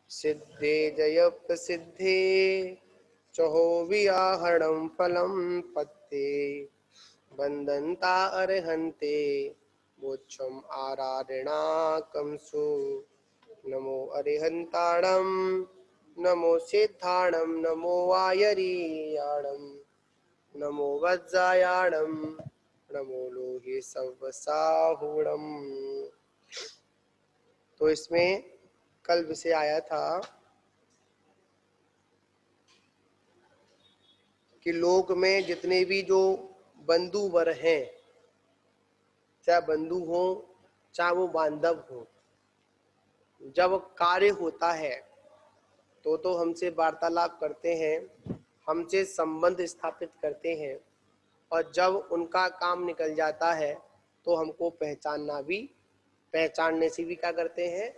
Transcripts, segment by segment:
सिद्धे जय प्रसिद्धे चहो वियाहरणं फलं पत्ते बंदन्ता अर्हन्ते मोक्षम आराधनाकंसु नमो अरिहंताणं नमो सिद्धाणं नमो वायरीयाणं नमो वज्रायाणं नमो लोहे सवसाहुणम्। तो इसमें कल विषय आया था कि लोक में जितने भी जो बंधु वर हैं, चाहे बंधु हो चाहे वो बांधव हो, जब कार्य होता है तो हमसे वार्तालाप करते हैं, हमसे संबंध स्थापित करते हैं, और जब उनका काम निकल जाता है तो हमको पहचानने से भी क्या करते हैं,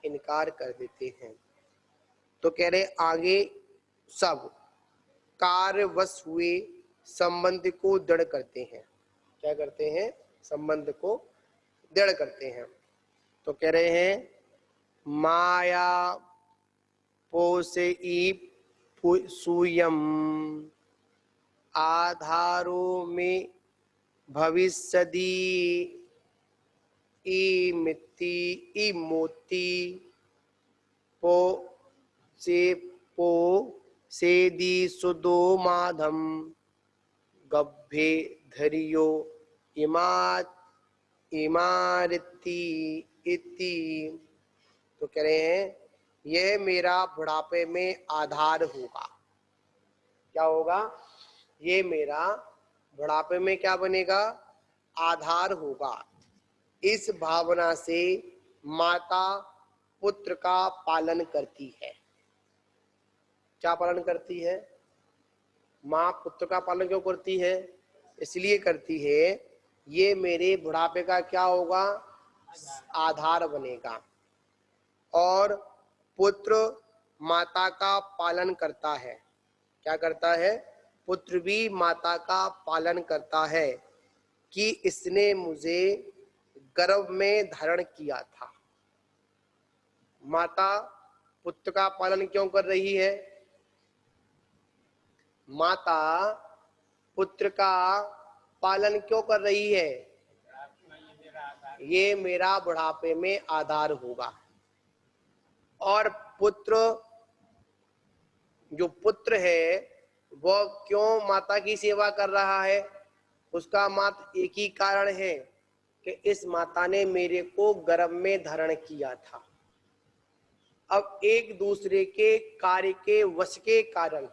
इनकार कर देते हैं। तो कह रहे आगे सब कार्यवश हुए संबंध को दृढ़ करते हैं। क्या करते हैं? संबंध को दृढ़ करते हैं। तो कह रहे हैं माया पोसे सूयम आधारो में भविष्यदि इमिति इमोति पो से पो सेदी सुदो माधम गभ्भे धरियो इमारती इति। तो कह रहे हैं यह मेरा बुढ़ापे में आधार होगा। क्या होगा? ये मेरा बुढ़ापे में क्या बनेगा? आधार होगा। इस भावना से माता पुत्र का पालन करती है। क्या पालन करती है? माँ पुत्र का पालन क्यों करती है? इसलिए करती है ये मेरे बुढ़ापे का क्या होगा? आधार बनेगा। और पुत्र माता का पालन करता है। क्या करता है? पुत्र भी माता का पालन करता है कि इसने मुझे गर्भ में धारण किया था। माता पुत्र का पालन क्यों कर रही है? माता पुत्र का पालन क्यों कर रही है? ये मेरा बुढ़ापे में आधार होगा। और पुत्र, जो पुत्र है वह क्यों माता की सेवा कर रहा है? उसका मात्र एक ही कारण है कि इस माता ने मेरे को गर्भ में धारण किया था। अब एक दूसरे के कार्य के वश के कारण,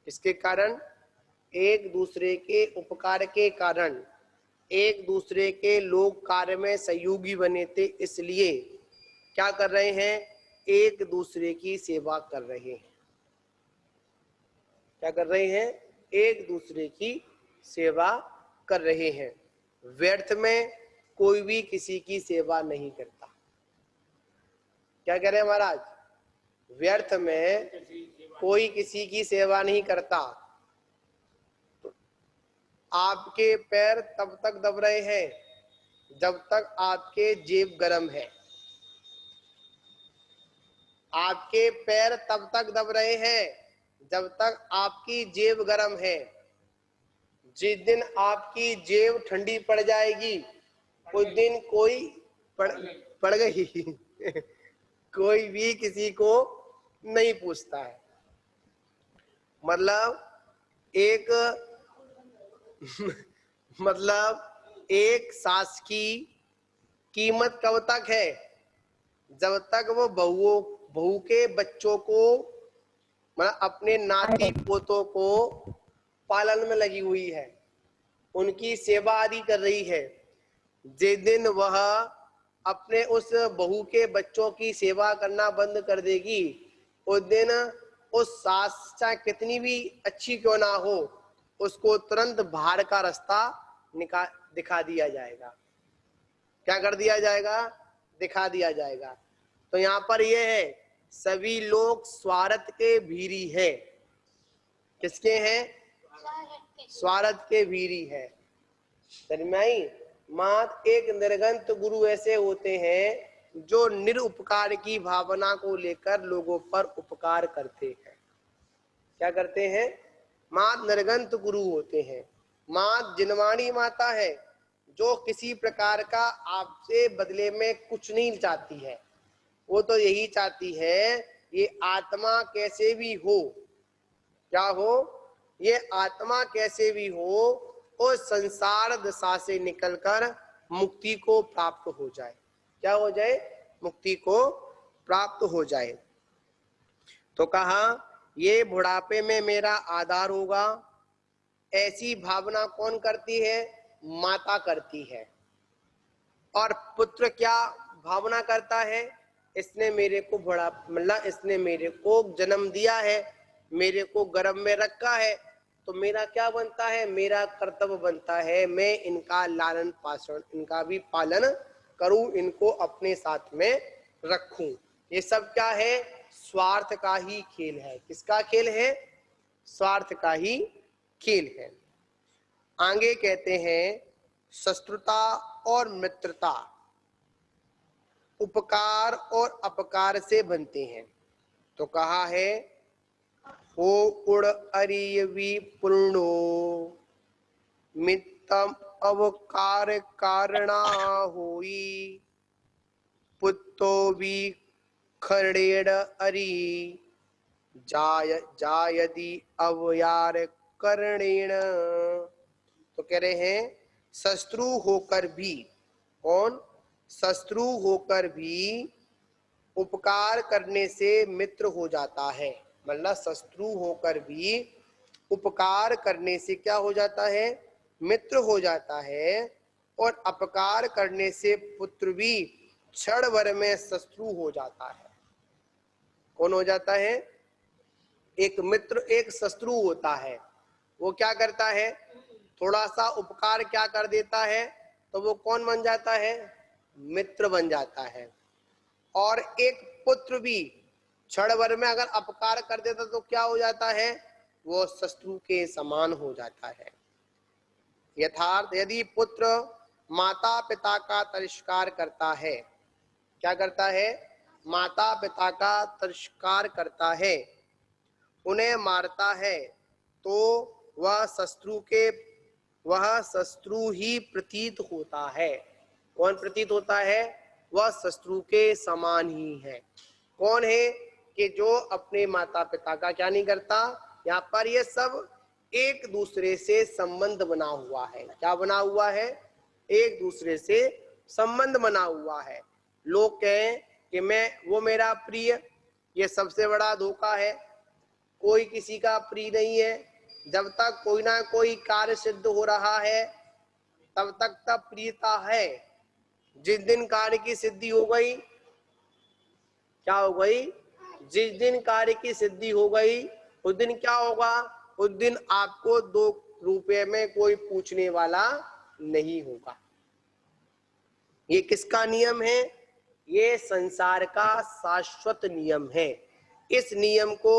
इसके कारण एक दूसरे के उपकार के कारण एक दूसरे के लोग कार्य में सहयोगी बने थे, इसलिए क्या कर रहे हैं? एक दूसरे की सेवा कर रहे हैं। क्या कर रहे हैं? एक दूसरे की सेवा कर रहे हैं। व्यर्थ में कोई भी किसी की सेवा नहीं करता। क्या कह रहे हैं महाराज? व्यर्थ में कोई किसी की सेवा नहीं करता। तो आपके पैर तब तक दब रहे हैं जब तक आपके जेब गर्म है। आपके पैर तब तक दब रहे हैं जब तक आपकी जेब गर्म है। जिस दिन आपकी जेब ठंडी पड़ जाएगी उस दिन कोई पड़ गई कोई भी किसी को नहीं पूछता है। मतलब एक सास की कीमत कब तक है? जब तक वो बहू के बच्चों को, मतलब अपने नाती पोतों को पालन में लगी हुई है, उनकी सेवा आदि कर रही है। जिस दिन वह अपने उस बहू के बच्चों की सेवा करना बंद कर देगी उस दिन उस सास चाहे कितनी भी अच्छी क्यों ना हो, उसको तुरंत बाहर का रास्ता दिखा दिया जाएगा। क्या कर दिया जाएगा? दिखा दिया जाएगा। तो यहाँ पर यह है, सभी लोग स्वार्थ के भीरी है। किसके हैं? स्वार्थ के भीरी है। मात एक निर्गंत गुरु ऐसे होते हैं जो निरुपकार की भावना को लेकर लोगों पर उपकार करते हैं। क्या करते हैं? माँ निर्गंत गुरु होते हैं। माँ जिनवाणी माता है, जो किसी प्रकार का आपसे बदले में कुछ नहीं चाहती है। वो तो यही चाहती है ये आत्मा कैसे भी हो, क्या हो, ये आत्मा कैसे भी हो और संसार दशा से निकलकर मुक्ति को प्राप्त हो जाए। क्या हो जाए? मुक्ति को प्राप्त हो जाए। तो कहा ये बुढ़ापे में मेरा आधार होगा। ऐसी भावना कौन करती है? माता करती है। और पुत्र क्या भावना करता है? इसने मेरे को बड़ा, मतलब इसने मेरे को जन्म दिया है, मेरे को गर्भ में रखा है, तो मेरा क्या बनता है? मेरा कर्तव्य बनता है मैं इनका लालन पालन, इनका भी पालन करूं, इनको अपने साथ में रखूं। ये सब क्या है? स्वार्थ का ही खेल है। किसका खेल है? स्वार्थ का ही खेल है। आगे कहते हैं शत्रुता और मित्रता उपकार और अपकार से बनते हैं। तो कहा है हो उड़ अरियवी पूर्णो मित्तम अवकार कारणा होई पुत्तो भी खरड़ेड़ अरि जायदी अवयार करणेण। तो कह रहे हैं शत्रु होकर भी, कौन? शत्रु होकर भी उपकार करने से मित्र हो जाता है। मतलब शत्रु होकर भी उपकार करने से क्या हो जाता है? मित्र हो जाता है। और अपकार करने से पुत्र भी क्षण भर में शत्रु हो जाता है। कौन हो जाता है? एक मित्र एक शत्रु होता है। वो क्या करता है? थोड़ा सा उपकार क्या कर देता है तो वो कौन बन जाता है? मित्र बन जाता है। और एक पुत्र भी क्षण भर में अगर अपकार कर देता तो क्या हो जाता है? वो शत्रु के समान हो जाता है। यथार्थ यदि पुत्र माता पिता का तिरस्कार करता है, क्या करता है? माता पिता का तिरस्कार करता है, उन्हें मारता है, तो वह शत्रु ही प्रतीत होता है। कौन प्रतीत होता है? वह शत्रु के समान ही है। कौन है? कि जो अपने माता पिता का क्या नहीं करता। यहाँ पर ये सब एक दूसरे से संबंध बना हुआ है। क्या बना हुआ है? एक दूसरे से संबंध बना हुआ है। लोग कहें कि वो मेरा प्रिय, ये सबसे बड़ा धोखा है। कोई किसी का प्रिय नहीं है। जब तक कोई ना कोई कार्य सिद्ध हो रहा है तब तक तब प्रियता है। जिस दिन कार्य की सिद्धि हो गई, क्या हो गई? जिस दिन कार्य की सिद्धि हो गई उस दिन क्या होगा? उस दिन आपको 2 रुपए में कोई पूछने वाला नहीं होगा। ये किसका नियम है? ये संसार का शाश्वत नियम है। इस नियम को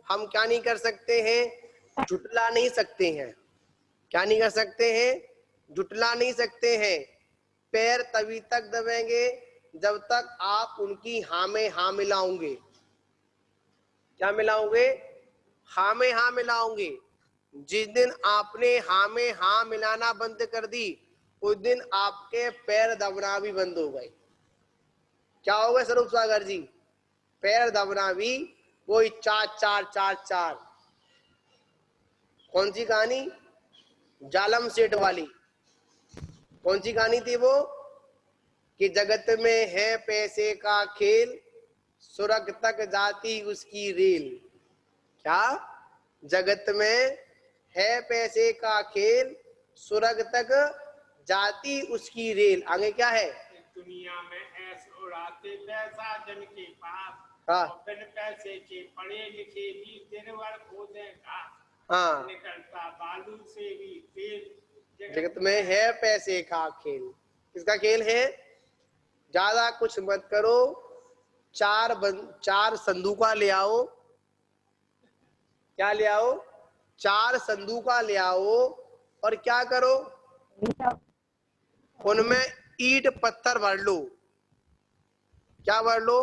हम क्या नहीं कर सकते हैं? झुटला नहीं सकते हैं। क्या नहीं कर सकते हैं? झुटला नहीं सकते हैं। पैर तभी तक दबेंगे जब तक आप उनकी हाँ में हाँ मिलाओगे। क्या मिलाओगे? हाँ में हाँ मिलाओगे। जिस दिन आपने हाँ में हाँ मिलाना बंद कर दी उस दिन आपके पैर दबना भी बंद हो गए। क्या हो गए स्वरूप सागर जी? पैर दबना भी वही 4 4 4 4। कौन सी कहानी? जालम सेठ वाली। कौन सी कहानी थी वो? कि जगत में है पैसे का खेल, सुरग तक जाती उसकी रेल। क्या? जगत में है पैसे का खेल, सुरग तक जाती उसकी रेल। आगे क्या है? दुनिया में ऐसे उड़ाते पैसा जन के पास, हाँ, और बिन पैसे के पढ़े लिखे भी दिन भर खोदे घास। हाँ, निकलता बालू से भी तेल। जगत में है पैसे का खेल। किसका खेल है? ज्यादा कुछ मत करो, 4 संदूका ले आओ। क्या ले आओ? 4 संदूका ले आओ और क्या करो? उनमें ईंट पत्थर भर लो। क्या भर लो?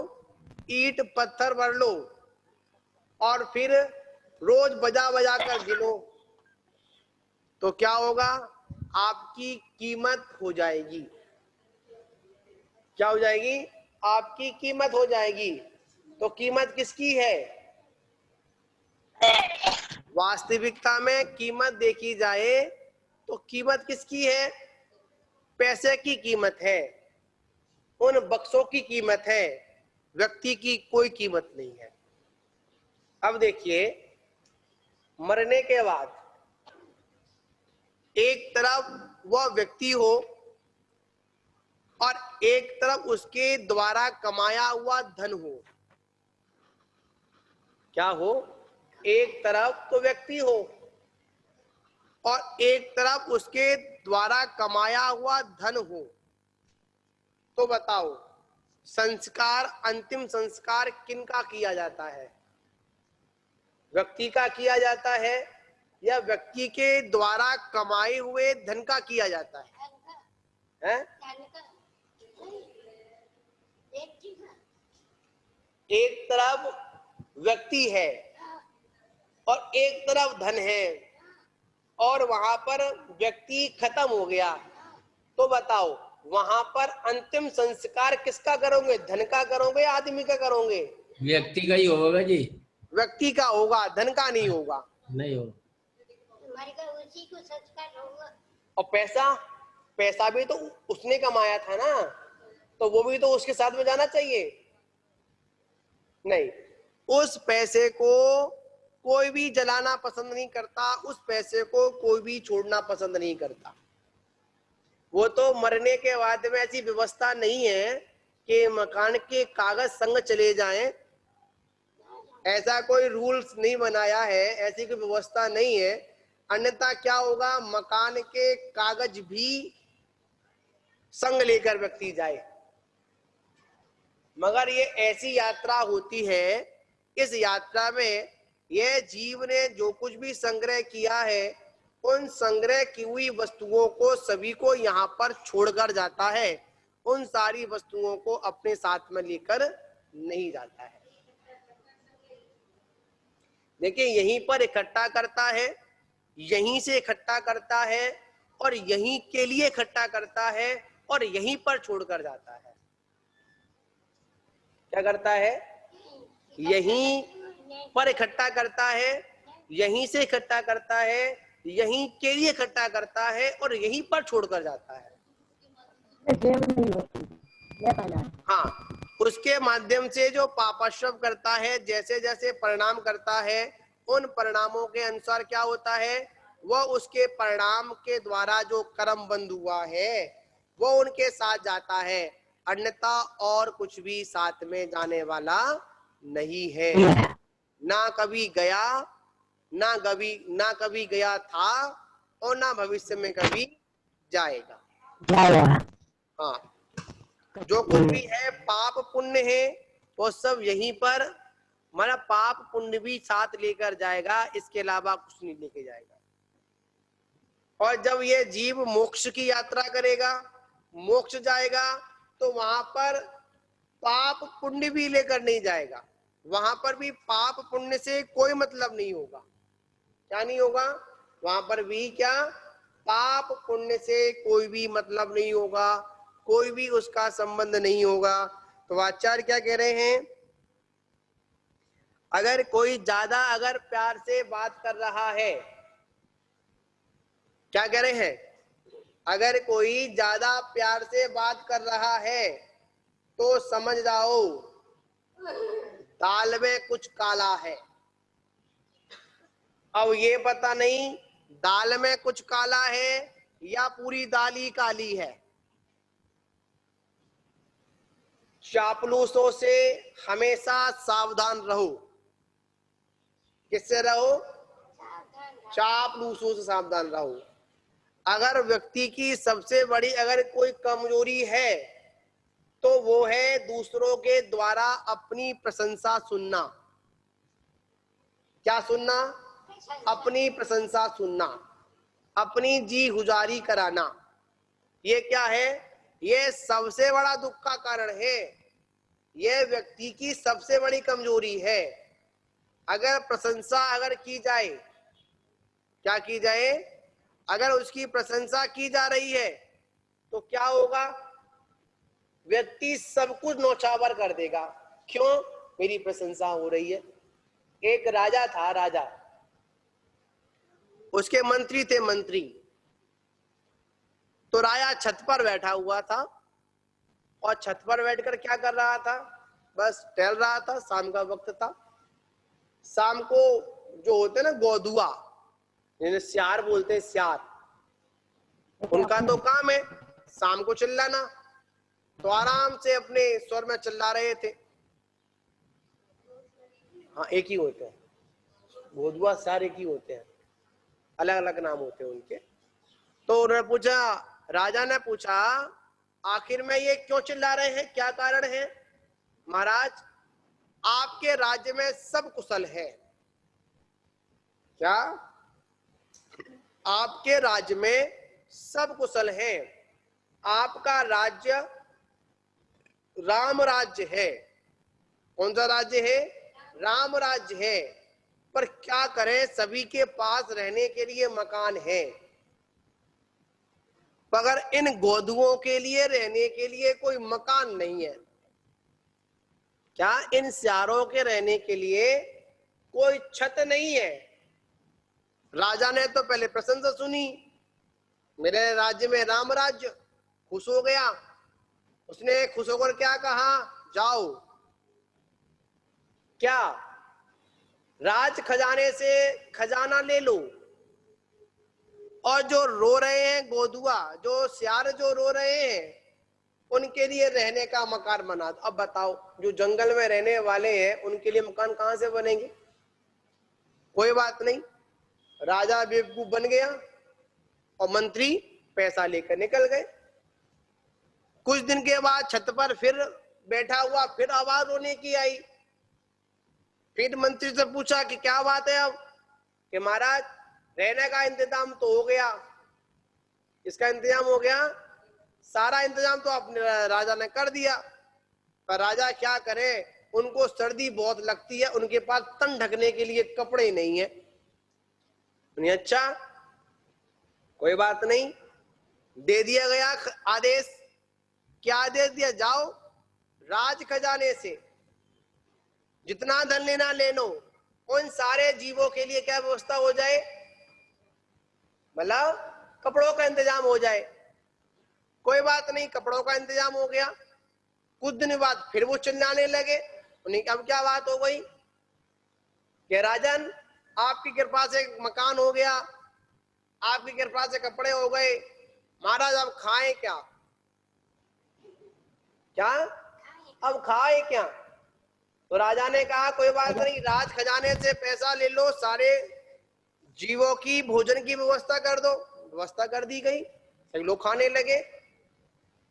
ईंट पत्थर भर लो और फिर रोज बजा बजा कर गिनो, तो क्या होगा? आपकी कीमत हो जाएगी। क्या हो जाएगी? आपकी कीमत हो जाएगी। तो कीमत किसकी है? वास्तविकता में कीमत देखी जाए तो कीमत किसकी है? पैसे की कीमत है, उन बक्सों की कीमत है, व्यक्ति की कोई कीमत नहीं है। अब देखिए, मरने के बाद एक तरफ वह व्यक्ति हो और एक तरफ उसके द्वारा कमाया हुआ धन हो। क्या हो? एक तरफ तो व्यक्ति हो और एक तरफ उसके द्वारा कमाया हुआ धन हो, तो बताओ संस्कार, अंतिम संस्कार किनका किया जाता है? व्यक्ति का किया जाता है या व्यक्ति के द्वारा कमाए हुए धन का किया जाता है? एक तरफ व्यक्ति है और एक तरफ धन है और वहां पर व्यक्ति खत्म हो गया, तो बताओ वहां पर अंतिम संस्कार किसका करोगे? धन का करोगे या आदमी का करोगे? व्यक्ति का ही होगा जी। व्यक्ति का होगा, धन का नहीं होगा। नहीं होगा। उसी को संस्कार होगा। और पैसा, पैसा भी तो उसने कमाया था ना, तो वो भी तो उसके साथ में जाना चाहिए। नहीं, उस पैसे को कोई भी जलाना पसंद नहीं करता, उस पैसे को कोई भी छोड़ना पसंद नहीं करता। वो तो मरने के बाद में ऐसी व्यवस्था नहीं है कि मकान के कागज संग चले जाएं, ऐसा कोई रूल्स नहीं बनाया है, ऐसी कोई व्यवस्था नहीं है। अन्यथा क्या होगा? मकान के कागज भी संग लेकर व्यक्ति जाए। मगर ये ऐसी यात्रा होती है, इस यात्रा में यह जीव ने जो कुछ भी संग्रह किया है, उन संग्रह की हुई वस्तुओं को सभी को यहाँ पर छोड़कर जाता है, उन सारी वस्तुओं को अपने साथ में लेकर नहीं जाता है। देखिए, यहीं पर इकट्ठा करता है, यहीं से इकट्ठा करता है और यहीं के लिए इकट्ठा करता है और यहीं पर छोड़कर जाता है। क्या करता है? यहीं पर इकट्ठा करता है, यहीं से इकट्ठा करता है, यहीं के लिए इकट्ठा करता है और यहीं पर छोड़कर जाता है। हाँ, उसके माध्यम से जो पापाश्रम करता है, जैसे जैसे परिणाम करता है, उन परिणामों के अनुसार क्या होता है? वह उसके परिणाम के द्वारा जो कर्म बंध हुआ है वो उनके साथ जाता है, अन्यथा और कुछ भी साथ में जाने वाला नहीं है। ना कभी गया, ना कभी गया था और ना भविष्य में कभी जाएगा। हाँ, जो कुछ भी है पाप पुण्य है वो सब यहीं पर, हमारा पाप पुण्य भी साथ लेकर जाएगा, इसके अलावा कुछ नहीं लेके जाएगा। और जब ये जीव मोक्ष की यात्रा करेगा, मोक्ष जाएगा, तो वहां पर पाप पुण्य भी लेकर नहीं जाएगा। वहां पर भी पाप पुण्य से कोई मतलब नहीं होगा। क्या नहीं होगा? वहां पर भी क्या? पाप पुण्य से कोई भी मतलब नहीं होगा, कोई भी उसका संबंध नहीं होगा। तो आचार्य क्या कह रहे हैं? अगर कोई ज्यादा अगर प्यार से बात कर रहा है, क्या कह रहे हैं? अगर कोई ज्यादा प्यार से बात कर रहा है तो समझ जाओ दाल में कुछ काला है। अब ये पता नहीं दाल में कुछ काला है या पूरी दाल ही काली है। चापलूसों से हमेशा सावधान रहो। किससे रहो? चापलूसों से सावधान रहो। अगर व्यक्ति की सबसे बड़ी अगर कोई कमजोरी है तो वो है दूसरों के द्वारा अपनी प्रशंसा सुनना। क्या सुनना? अपनी प्रशंसा सुनना, अपनी जी गुजारी कराना। ये क्या है? ये सबसे बड़ा दुख का कारण है। यह व्यक्ति की सबसे बड़ी कमजोरी है। अगर प्रशंसा अगर की जाए, क्या की जाए, अगर उसकी प्रशंसा की जा रही है तो क्या होगा, व्यक्ति सब कुछ नौछावर कर देगा। क्यों? मेरी प्रशंसा हो रही है। एक राजा था, राजा, उसके मंत्री थे मंत्री। तो राजा छत पर बैठा हुआ था और छत पर बैठकर क्या कर रहा था, बस टहल रहा था। शाम का वक्त था। शाम को जो होते हैं ना गोधुआ, जिन्हें सियार बोलते हैं, सियार, उनका तो काम है शाम को चिल्लाना। तो आराम से अपने स्वर में चिल्ला रहे थे। हाँ, एक ही होते हैं गोधुआ, सियार एक ही होते हैं, अलग अलग नाम होते हैं उनके। तो उन्होंने पूछा, राजा ने पूछा, आखिर में ये क्यों चिल्ला रहे हैं, क्या कारण है? महाराज, आपके राज्य में सब कुशल है। क्या? आपके राज्य में सब कुशल है। आपका राज्य राम राज्य है। कौन सा राज्य है? राम राज्य है। पर क्या करें, सभी के पास रहने के लिए मकान है, मगर इन गोधुओं के लिए रहने के लिए कोई मकान नहीं है। क्या? इन सियारों के रहने के लिए कोई छत नहीं है। राजा ने तो पहले प्रशंसा सुनी, मेरे राज्य में राम राज्य, खुश हो गया। उसने खुश होकर क्या कहा, जाओ, क्या राज खजाने से खजाना ले लो, और जो रो रहे हैं गोधुआ, जो सियार जो रो रहे हैं, उनके लिए रहने का मकान बना दो। अब बताओ, जो जंगल में रहने वाले हैं उनके लिए मकान कहां से बनेंगे? कोई बात नहीं, राजा बेवकूफ बन गया और मंत्री पैसा लेकर निकल गए। कुछ दिन के बाद छत पर फिर बैठा हुआ, फिर आवाज होने की आई। फिर मंत्री से पूछा कि क्या बात है अब? कि महाराज, रहने का इंतजाम तो हो गया। इसका इंतजाम हो गया, सारा इंतजाम तो अपने राजा ने कर दिया, पर राजा क्या करे, उनको सर्दी बहुत लगती है, उनके पास तन ढकने के लिए कपड़े नहीं है। अच्छा, कोई बात नहीं, दे दिया गया आदेश। क्या आदेश दिया? जाओ, राज खजाने से जितना धन लेना ले लो, उन सारे जीवों के लिए क्या व्यवस्था हो जाए, मतलब कपड़ों का इंतजाम हो जाए। कोई बात नहीं, कपड़ों का इंतजाम हो गया। कुछ दिन बाद फिर वो चिल्लाने लगे। उन्हें अब क्या बात हो गई कि राजन, आपकी कृपा से मकान हो गया, आपकी कृपा से कपड़े हो गए, महाराज अब खाएं क्या? क्या? अब खाए क्या? तो राजा ने कहा, कोई बात नहीं, राज खजाने से पैसा ले लो, सारे जीवों की भोजन की व्यवस्था कर दो। व्यवस्था कर दी गई, सभी लोग खाने लगे।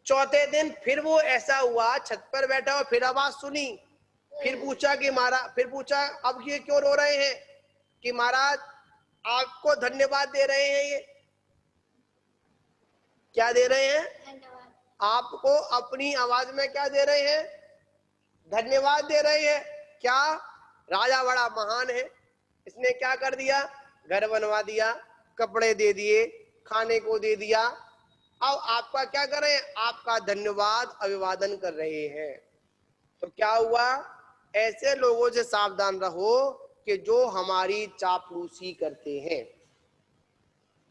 चौथे दिन फिर वो ऐसा हुआ, छत पर बैठा और फिर आवाज सुनी। फिर पूछा कि महाराज, फिर पूछा, अब ये क्यों रो रहे हैं? कि महाराज, आपको धन्यवाद दे रहे हैं। ये क्या दे रहे हैं? धन्यवाद। आपको अपनी आवाज में क्या दे रहे हैं? धन्यवाद दे रहे हैं। क्या? राजा बड़ा महान है, इसने क्या कर दिया, घर बनवा दिया, कपड़े दे दिए, खाने को दे दिया। अब आपका क्या कर रहे हैं? आपका धन्यवाद अभिवादन कर रहे हैं। तो क्या हुआ? ऐसे लोगों से सावधान रहो कि जो हमारी चापलूसी करते हैं।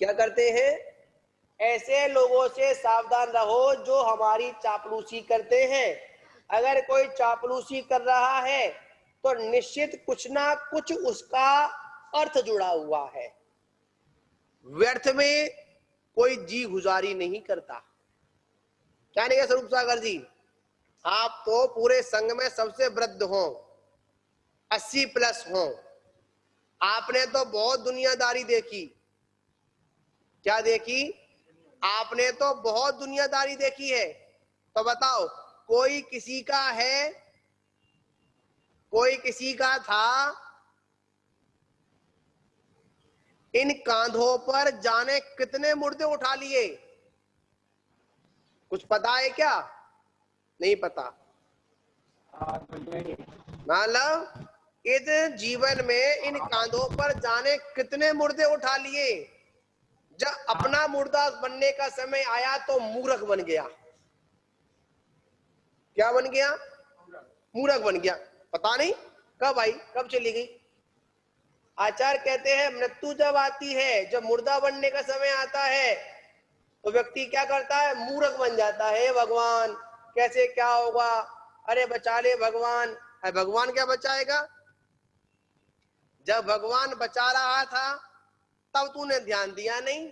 क्या करते हैं? ऐसे लोगों से सावधान रहो जो हमारी चापलूसी करते हैं। अगर कोई चापलूसी कर रहा है तो निश्चित कुछ ना कुछ उसका अर्थ जुड़ा हुआ है। व्यर्थ में कोई जी गुजारी नहीं करता। क्या नहीं है स्वरूप सागर जी? आप तो पूरे संघ में सबसे वृद्ध हो, 80+ हो, आपने तो बहुत दुनियादारी देखी। क्या देखी? आपने तो बहुत दुनियादारी देखी है। तो बताओ, कोई किसी का है, कोई किसी का था, इन कांधों पर जाने कितने मुर्दे उठा लिए? कुछ पता है क्या? नहीं पता। मतलब इस जीवन में इन कांधों पर जाने कितने मुर्दे उठा लिए, जब अपना मुर्दा बनने का समय आया तो मूर्ख बन गया। क्या बन गया? मूर्ख बन गया। पता नहीं कब आई, कब चली गई। आचार्य कहते हैं मृत्यु जब आती है, जब मुर्दा बनने का समय आता है, तो व्यक्ति क्या करता है? मूर्ख बन जाता है। भगवान कैसे, क्या होगा, अरे बचा ले भगवान। अरे भगवान क्या बचाएगा? जब भगवान बचा रहा था तब तूने ध्यान दिया नहीं।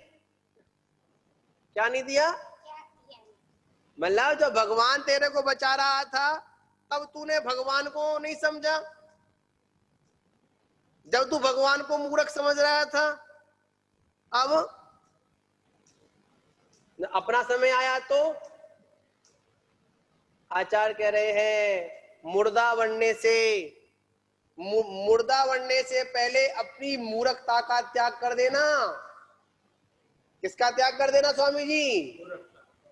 क्या नहीं दिया? मतलब जब भगवान तेरे को बचा रहा था तब तूने भगवान को नहीं समझा। जब तू भगवान को मूर्ख समझ रहा था, अब अपना समय आया तो आचार्य कह रहे हैं मुर्दा बनने से पहले अपनी मूर्खता का त्याग कर देना। किसका त्याग कर देना स्वामी जी?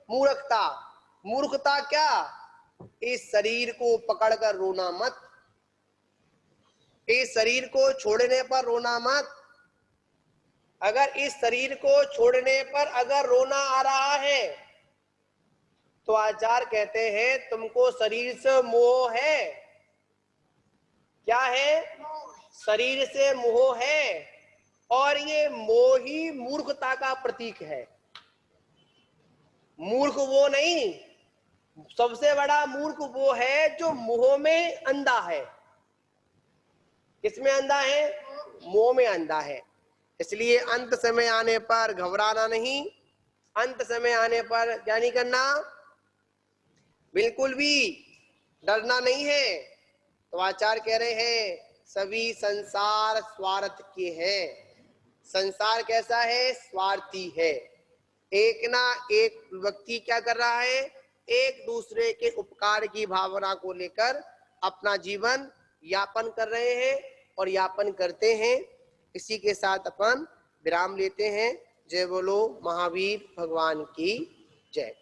मूर्खता। मूर्खता क्या? इस शरीर को पकड़कर रोना मत, इस शरीर को छोड़ने पर रोना मत। अगर इस शरीर को छोड़ने पर अगर रोना आ रहा है तो आचार्य कहते हैं तुमको शरीर से मोह है। क्या है? शरीर से मोह है, और ये मोह ही मूर्खता का प्रतीक है। मूर्ख वो नहीं, सबसे बड़ा मूर्ख वो है जो मोह में अंधा है। किसमें अंधा है? मोह में अंधा है। इसलिए अंत समय आने पर घबराना नहीं, अंत समय आने पर क्या नहीं करना, बिल्कुल भी डरना नहीं है। तो आचार्य कह रहे हैं सभी संसार स्वार्थ के हैं। संसार कैसा है? स्वार्थी है। एक ना एक व्यक्ति क्या कर रहा है? एक दूसरे के उपकार की भावना को लेकर अपना जीवन यापन कर रहे हैं और यापन करते हैं। इसी के साथ अपन विराम लेते हैं। जय बोलो महावीर भगवान की जय।